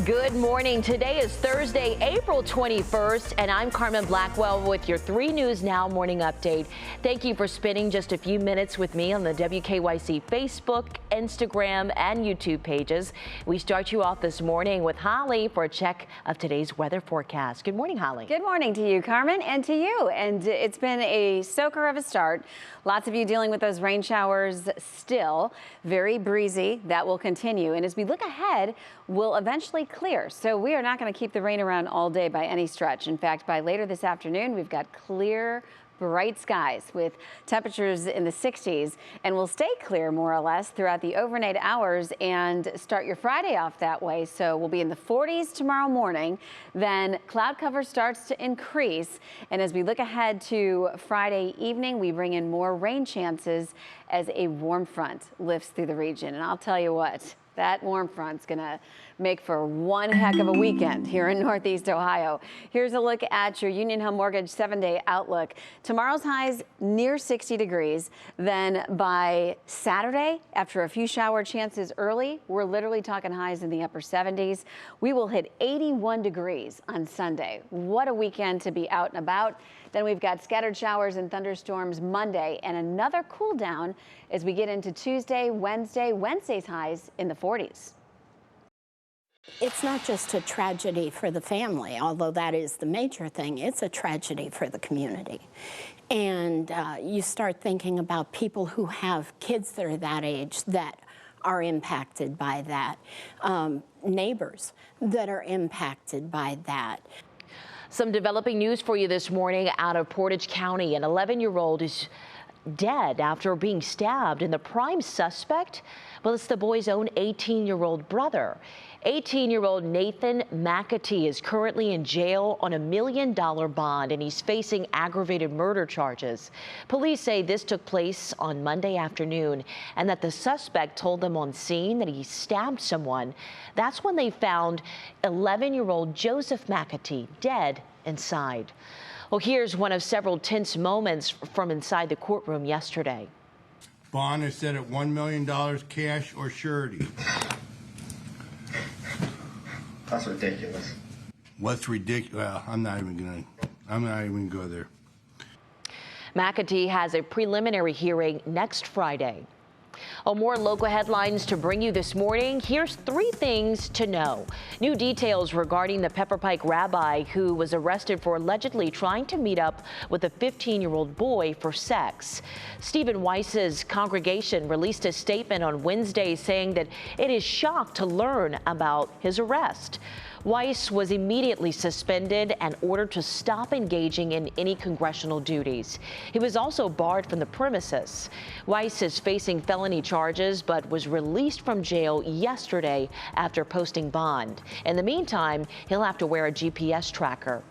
Good morning. Today is Thursday, April 21st, and I'm Carmen Blackwell with your 3 News Now morning update. Thank you for spending just a few minutes with me on the WKYC Facebook, Instagram, and YouTube pages. We start you off this morning with Holly for a check of today's weather forecast. Good morning, Holly. Good morning to you, Carmen, and to you. And it's been a soaker of a start. Lots of you dealing with those rain showers still. Very breezy. That will continue. And as we look ahead, we'll eventually clear. So we are not going to keep the rain around all day by any stretch. In fact, by later this afternoon, we've got clear, bright skies with temperatures in the 60s, and will stay clear more or less throughout the overnight hours and start your Friday off that way. So we'll be in the 40s tomorrow morning. Then cloud cover starts to increase. And as we look ahead to Friday evening, we bring in more rain chances as a warm front lifts through the region. And I'll tell you what, that warm front's going to make for one heck of a weekend here in Northeast Ohio. Here's a look at your Union Home Mortgage 7-day outlook. Tomorrow's highs near 60 degrees. Then by Saturday, after a few shower chances early, we're literally talking highs in the upper 70s. We will hit 81 degrees on Sunday. What a weekend to be out and about. Then we've got scattered showers and thunderstorms Monday and another cool down as we get into Tuesday, Wednesday. Wednesday's highs in the 40s. It's not just a tragedy for the family, although that is the major thing. It's a tragedy for the community. And you start thinking about people who have kids that are that age that are impacted by that, neighbors that are impacted by that. Some developing news for you this morning out of Portage County. An 11-year-old is dead after being stabbed, and the prime suspect, well, it's the boy's own 18-year-old brother. 18-year-old Nathan McAtee is currently in jail on $1 million bond, and he's facing aggravated murder charges. Police say this took place on Monday afternoon and that the suspect told them on scene that he stabbed someone. That's when they found 11-year-old Joseph McAtee dead inside. Well, here's one of several tense moments from inside the courtroom yesterday. Bond is set at $1 million cash or surety. That's ridiculous. What's ridiculous? Well, I'm not even gonna go there. McAtee has a preliminary hearing next Friday. Oh, more local headlines to bring you this morning. Here's 3 things to know. New details regarding the Pepper Pike rabbi who was arrested for allegedly trying to meet up with a 15-year-old boy for sex. Stephen Weiss's congregation released a statement on Wednesday saying that it is shocked to learn about his arrest. Weiss was immediately suspended and ordered to stop engaging in any congressional duties. He was also barred from the premises. Weiss is facing felony charges but was released from jail yesterday after posting bond. In the meantime, he'll have to wear a GPS tracker.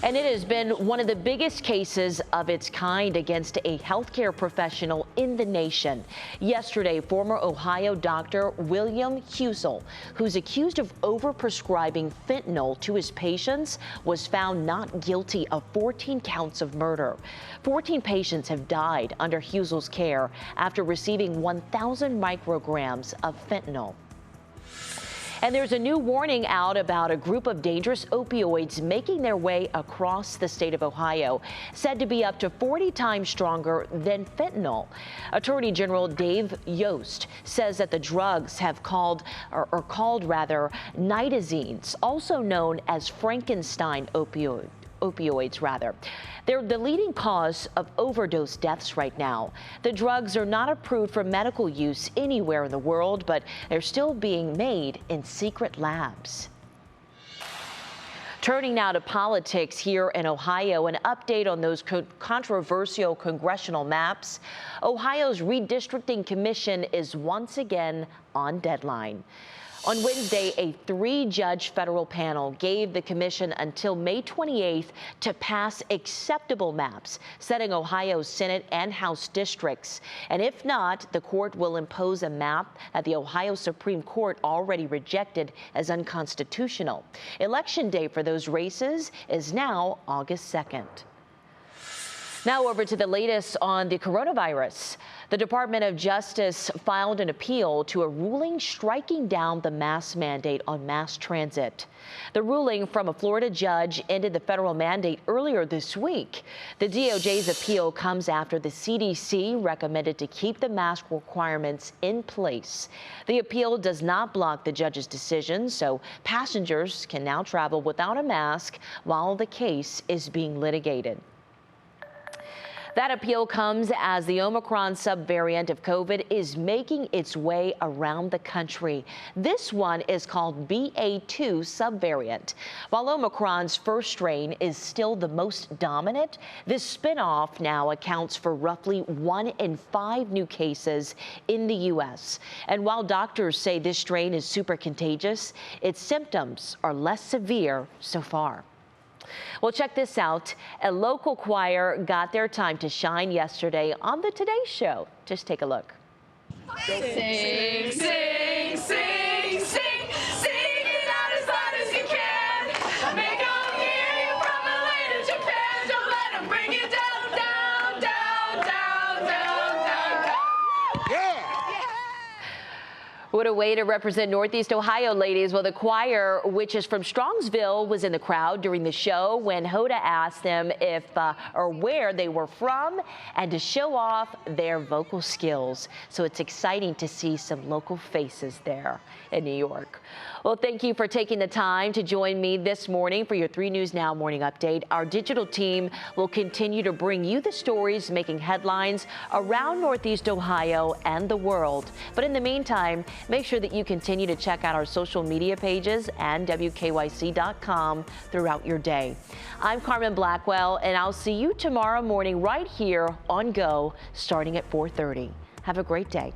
And it has been one of the biggest cases of its kind against a healthcare professional in the nation. Yesterday, former Ohio doctor William Husel, who's accused of overprescribing fentanyl to his patients, was found not guilty of 14 counts of murder. 14 patients have died under Husel's care after receiving 1,000 micrograms of fentanyl. And there's a new warning out about a group of dangerous opioids making their way across the state of Ohio, said to be up to 40 times stronger than fentanyl. Attorney General Dave Yost says that the drugs have called nitazines, also known as Frankenstein opioids. They're the leading cause of overdose deaths right now. The drugs are not approved for medical use anywhere in the world, but they're still being made in secret labs. Turning now to politics here in Ohio, an update on those controversial congressional maps. Ohio's redistricting commission is once again on deadline. On Wednesday, a 3-judge federal panel gave the commission until May 28th to pass acceptable maps, setting Ohio's Senate and House districts. And if not, the court will impose a map that the Ohio Supreme Court already rejected as unconstitutional. Election day for those races is now August 2nd. Now over to the latest on the coronavirus. The Department of Justice filed an appeal to a ruling striking down the mask mandate on mass transit. The ruling from a Florida judge ended the federal mandate earlier this week. The DOJ's appeal comes after the CDC recommended to keep the mask requirements in place. The appeal does not block the judge's decision, so passengers can now travel without a mask while the case is being litigated. That appeal comes as the Omicron subvariant of COVID is making its way around the country. This one is called BA.2 subvariant. While Omicron's first strain is still the most dominant, this spinoff now accounts for roughly 1 in 5 new cases in the U.S. And while doctors say this strain is super contagious, its symptoms are less severe so far. Well, check this out. A local choir got their time to shine yesterday on the Today Show. Just take a look. Sing, sing, sing, sing, sing it out as loud as you can. Make them hear you from Atlanta, Japan. Don't let them bring you down, down, down, down, down, down, down. Yeah! What a way to represent Northeast Ohio, ladies. Well, the choir, which is from Strongsville, was in the crowd during the show when Hoda asked them if or where they were from and to show off their vocal skills. So it's exciting to see some local faces there in New York. Well, thank you for taking the time to join me this morning for your 3 News Now morning update. Our digital team will continue to bring you the stories making headlines around Northeast Ohio and the world. But in the meantime, make sure that you continue to check out our social media pages and WKYC.com throughout your day. I'm Carmen Blackwell, and I'll see you tomorrow morning right here on Go, starting at 4:30. Have a great day.